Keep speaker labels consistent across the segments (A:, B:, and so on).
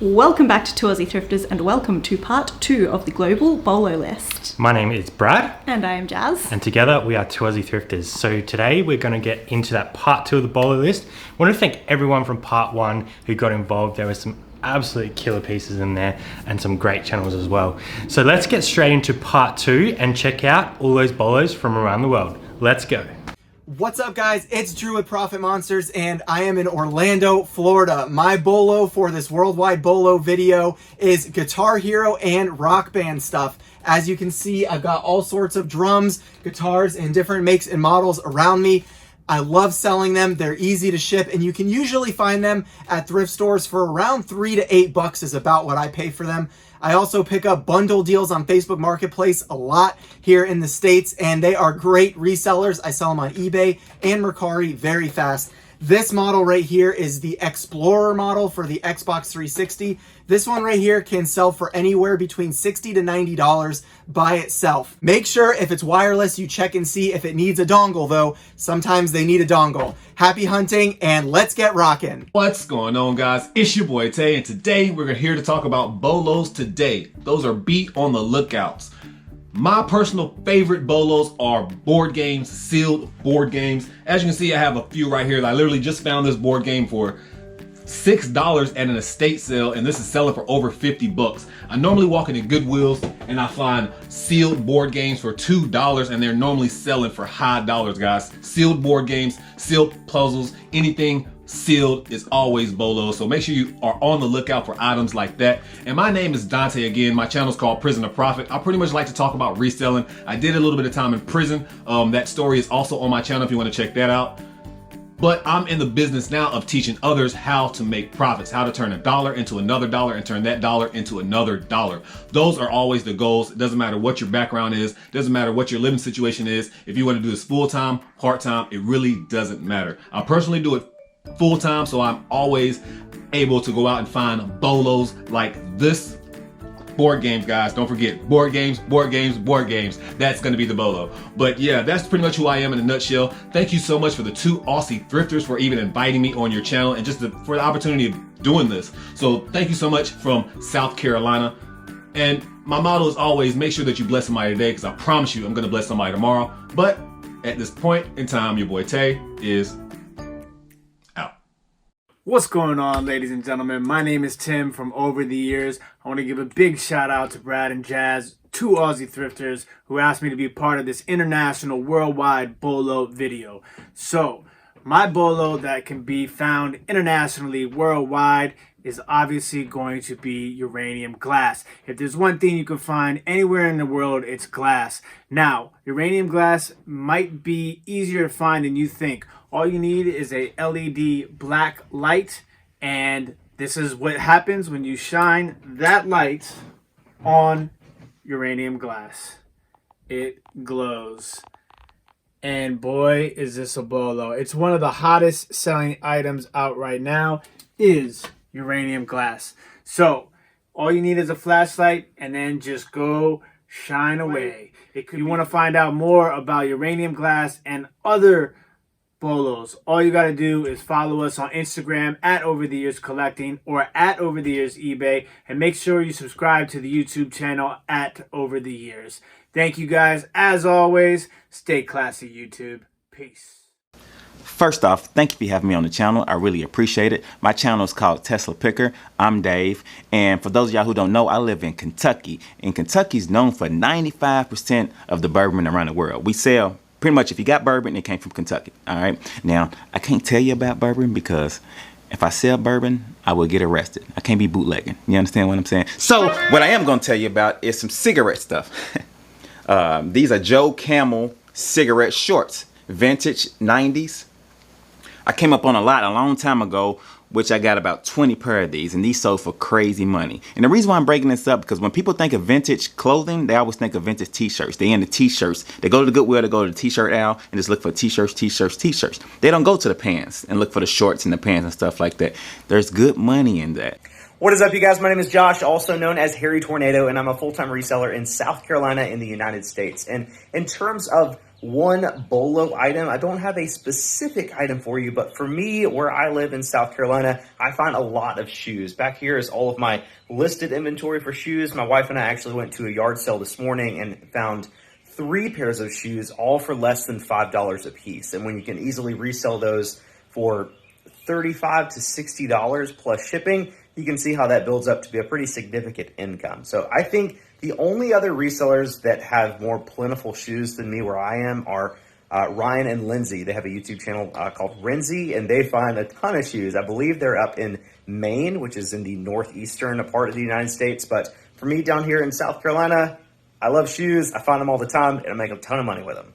A: Welcome back to Two Aussie Thrifters and welcome to part 2 of the Global Bolo List.
B: My name is Brad.
A: And I am Jazz.
B: And together we are Two Aussie Thrifters. So today we're going to get into that part 2 of the Bolo List. I want to thank everyone from part 1 who got involved. There were some absolute killer pieces in there and some great channels as well. So let's get straight into part 2 and check out all those bolos from around the world. Let's go.
C: What's up, guys? It's Drew with Profit Monsters and I am in Orlando, Florida. My bolo for this worldwide bolo video is Guitar Hero and Rock Band stuff. As you can see, I've got all sorts of drums, guitars, and different makes and models around me. I love selling them. They're easy to ship and you can usually find them at thrift stores for around $3 to $8 is about what I pay for them. I also pick up bundle deals on Facebook Marketplace a lot here in the States, and they are great resellers. I sell them on eBay and Mercari very fast. This model right here is the Explorer model for the Xbox 360. This one right here can sell for anywhere between $60 to $90 by itself. Make sure if it's wireless, you check and see if it needs a dongle though. Sometimes they need a dongle. Happy hunting and let's get rocking.
D: What's going on, guys? It's your boy Tay, and today we're here to talk about bolos today. Those are be on the lookouts. My personal favorite bolos are board games, sealed board games. As you can see, I have a few right here. I literally just found this board game for $6 at an estate sale, and this is selling for over 50 bucks. I normally walk into Goodwills and I find sealed board games for $2, and they're normally selling for high dollars, guys. Sealed board games, sealed puzzles, anything sealed is always bolo, so make sure you are on the lookout for items like that. And my name is Dante again. My channel is called Prison of Profit. I pretty much like to talk about reselling. I did a little bit of time in prison. That story is also on my channel if you want to check that out. But I'm in the business now of teaching others how to make profits, how to turn a dollar into another dollar and turn that dollar into another dollar. Those are always the goals. It doesn't matter what your background is. It doesn't matter what your living situation is. If you want to do this full-time, part-time, it really doesn't matter. I personally do it full-time, so I'm always able to go out and find bolos like this. Board games, guys, don't forget, board games, board games, board games. That's gonna be the bolo. But yeah, that's pretty much who I am in a nutshell. Thank you so much for the Two Aussie Thrifters for even inviting me on your channel and just for the opportunity of doing this. So thank you so much from South Carolina. And my motto is always make sure that you bless somebody today, because I promise you I'm gonna bless somebody tomorrow. But at this point in time, your boy Tay is out.
E: What's going on, ladies and gentlemen? My name is Tim from Over the Years. I want to give a big shout out to Brad and Jazz, two Aussie thrifters who asked me to be part of this international worldwide bolo video. So, my bolo that can be found internationally worldwide is obviously going to be uranium glass. If there's one thing you can find anywhere in the world, it's glass. Now, uranium glass might be easier to find than you think. All you need is a LED black light, and this is what happens when you shine that light on uranium glass. It glows. And boy, is this a bolo. It's one of the hottest selling items out right now is uranium glass. So all you need is a flashlight and then just go shine away. If you want to find out more about uranium glass and other bolos, all you got to do is follow us on Instagram at Over the Years Collecting or at Over the Years eBay, and make sure you subscribe to the YouTube channel at Over the Years. Thank you guys. As always, stay classy, YouTube. Peace.
F: First off, thank you for having me on the channel. I really appreciate it. My channel is called Tesla Picker. I'm Dave. And for those of y'all who don't know, I live in Kentucky. And Kentucky's known for 95% of the bourbon around the world. We sell pretty much, if you got bourbon, it came from Kentucky. All right. Now, I can't tell you about bourbon because if I sell bourbon, I will get arrested. I can't be bootlegging. You understand what I'm saying? So what I am going to tell you about is some cigarette stuff. These are Joe Camel cigarette shorts, vintage 90s. I came up on a lot a long time ago, which I got about 20 pair of these, and these sold for crazy money. And the reason why I'm breaking this up, because when people think of vintage clothing, they always think of vintage t-shirts. They into t-shirts. They go to the Goodwill, they go to the t-shirt aisle and just look for t-shirts, t-shirts, t-shirts. They don't go to the pants and look for the shorts and the pants and stuff like that. There's good money in that.
G: What is up, you guys? My name is Josh, also known as Harry Tornado, and I'm a full-time reseller in South Carolina in the United States. And in terms of one Bolo item. I don't have a specific item for you, but for me, where I live in South Carolina, I find a lot of shoes. Back here is all of my listed inventory for shoes. My wife and I actually went to a yard sale this morning and found 3 pairs of shoes, all for less than $5 a piece. And when you can easily resell those for $35 to $60 plus shipping, you can see how that builds up to be a pretty significant income. So I think the only other resellers that have more plentiful shoes than me where I am are Ryan and Lindsay. They have a YouTube channel called Renzy, and they find a ton of shoes. I believe they're up in Maine, which is in the northeastern part of the United States. But for me down here in South Carolina, I love shoes. I find them all the time, and I make a ton of money with them.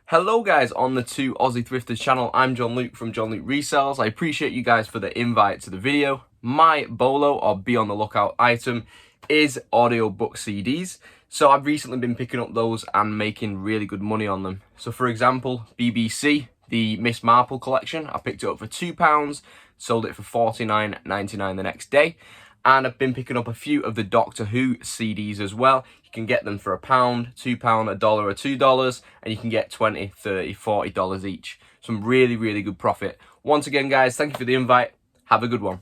H: Hello guys on the Two Aussie Thrifters channel. I'm John Luke from John Luke Resells. I appreciate you guys for the invite to the video. My Bolo, or be on the lookout item, is audiobook CDs. So I've recently been picking up those and making really good money on them. So for example, BBC, the Miss Marple collection, I picked it up for £2, sold it for $49.99 the next day. And I've been picking up a few of the Doctor Who CDs as well. You can get them for £1, £2, $1 or $2, and you can get $20, $30, $40 each. Some really, really good profit. Once again, guys, thank you for the invite. Have a good one.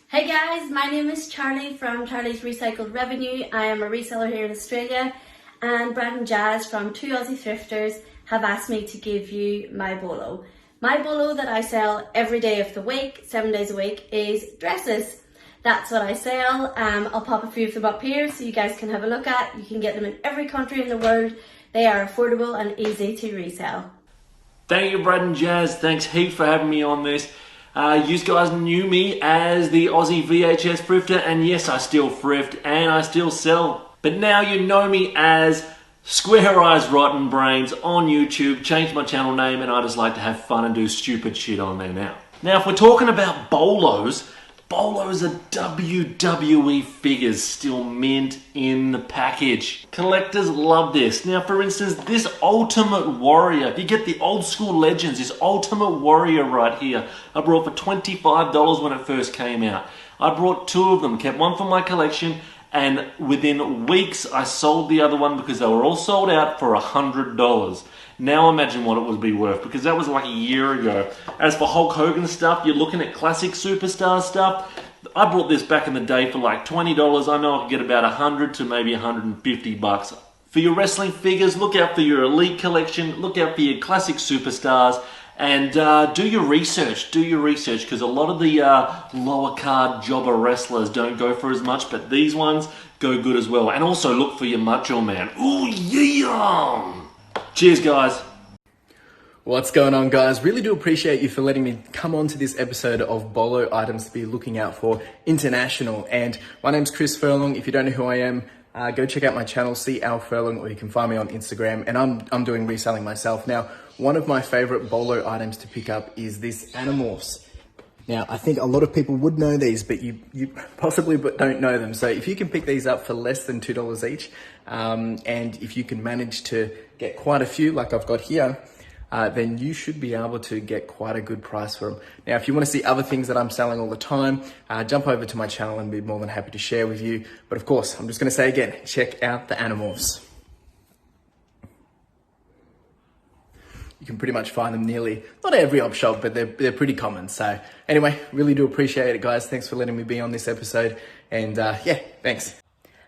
I: Hey guys, my name is Charlie from Charlie's Recycled Revenue. I am a reseller here in Australia, and Brad and Jazz from Two Aussie Thrifters have asked me to give you my Bolo. My Bolo that I sell every day of the week, 7 days a week, is dresses. That's what I sell. I'll pop a few of them up here so you guys can have a look at. You can get them in every country in the world. They are affordable and easy to resell.
J: Thank you, Brad and Jazz. Thanks heap for having me on this. You guys knew me as the Aussie VHS thrifter, and yes, I still thrift and I still sell. But now you know me as Square Eyes Rotten Brains on YouTube. Changed my channel name, and I just like to have fun and do stupid shit on there now. Now, if we're talking about Bolos, Bolos are WWE figures still mint in the package. Collectors love this. Now, for instance, this Ultimate Warrior, if you get the old school legends, this Ultimate Warrior right here, I brought for $25 when it first came out. I brought 2 of them, kept one for my collection, and within weeks I sold the other one because they were all sold out for $100. Now imagine what it would be worth, because that was like a year ago. As for Hulk Hogan stuff, you're looking at classic superstar stuff. I brought this back in the day for like $20. I know I could get about 100 to maybe 150 bucks. For your wrestling figures, look out for your elite collection, look out for your classic superstars, and do your research, because a lot of the lower card jobber wrestlers don't go for as much, but these ones go good as well. And also look for your Macho Man. Ooh, yeah! Cheers, guys.
K: What's going on, guys? Really do appreciate you for letting me come on to this episode of Bolo items to be looking out for international. And my name's Chris Furlong. If you don't know who I am, go check out my channel, CLFURLONG, or you can find me on Instagram. And I'm doing reselling myself. Now, one of my favorite Bolo items to pick up is this Animorphs. Now, I think a lot of people would know these, but you possibly don't know them. So if you can pick these up for less than $2 each, and if you can manage to get quite a few like I've got here, then you should be able to get quite a good price for them. Now, if you want to see other things that I'm selling all the time, jump over to my channel and be more than happy to share with you. But of course, I'm just going to say again, check out the Animorphs. You can pretty much find them nearly, not every op shop, but they're pretty common. So anyway, really do appreciate it, guys. Thanks for letting me be on this episode. And yeah, thanks.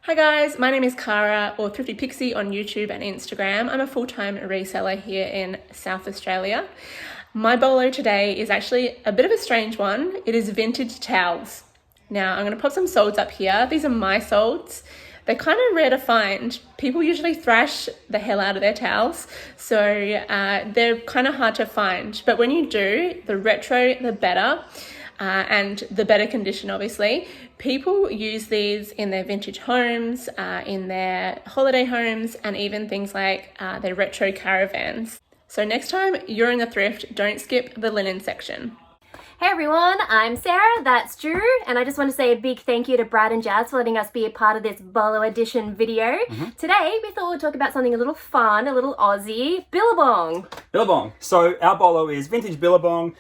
L: Hi guys, my name is Cara, or Thrifty Pixie on YouTube and Instagram. I'm a full-time reseller here in South Australia. My Bolo today is actually a bit of a strange one. It is vintage towels. Now I'm going to pop some solds up here. These are my solds. They're kind of rare to find. People usually thrash the hell out of their towels, so they're kind of hard to find. But when you do, the retro, the better. And the better condition, obviously. People use these in their vintage homes, in their holiday homes, and even things like their retro caravans. So next time you're in the thrift, don't skip the linen section.
M: Hey everyone, I'm Sarah, that's Drew, and I just want to say a big thank you to Brad and Jazz for letting us be a part of this Bolo edition video. Today, we thought we'd talk about something a little fun, a little Aussie, Billabong.
N: Billabong. So our Bolo is vintage Billabong.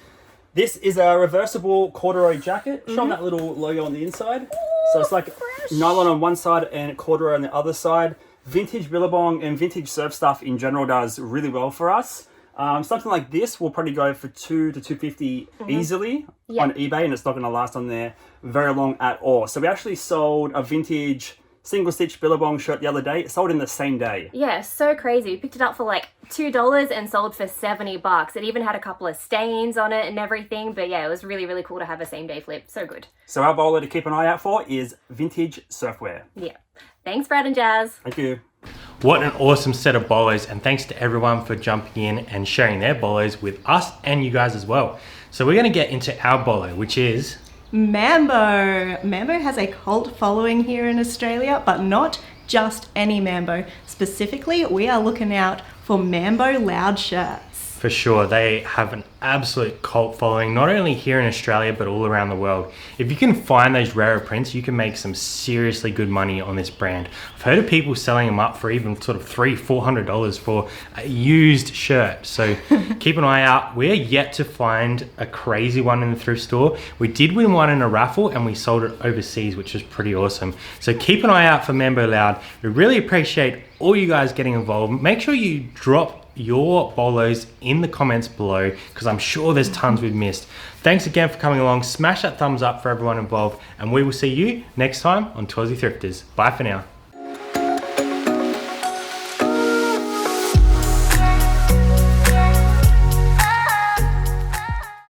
N: This is a reversible corduroy jacket. Show them that little logo on the inside. So it's like nylon on one side and corduroy on the other side. Vintage Billabong and vintage surf stuff in general does really well for us. Something like this will probably go for $200 to $250 easily on eBay, and it's not going to last on there very long at all. So we actually sold a vintage single stitch Billabong shirt the other day. It sold in the same day.
M: Yeah, so crazy. We picked it up for like $2 and sold for $70. It even had a couple of stains on it and everything. But yeah, it was really, really cool to have a same day flip. So good.
N: So our bolo to keep an eye out for is vintage surfwear.
M: Yeah. Thanks, Brad and Jazz.
N: Thank you.
B: What an awesome set of bolos, and thanks to everyone for jumping in and sharing their bolos with us and you guys as well. So we're going to get into our bolo, which is
A: Mambo. Mambo has a cult following here in Australia, but not just any Mambo. Specifically, we are looking out for Mambo loud shirts.
B: for sure. They have an absolute cult following, not only here in Australia, but all around the world. If you can find those rarer prints, you can make some seriously good money on this brand. I've heard of people selling them up for even sort of $300-400 for a used shirt. So keep an eye out. We're yet to find a crazy one in the thrift store. We did win one in a raffle and we sold it overseas, which was pretty awesome. So keep an eye out for Mambo Loud. We really appreciate all you guys getting involved. Make sure you drop your bolos in the comments below, because I'm sure there's tons we've missed. Thanks again for coming along. Smash that thumbs up for everyone involved, and we will see you next time on Aussie Thrifters. Bye for now.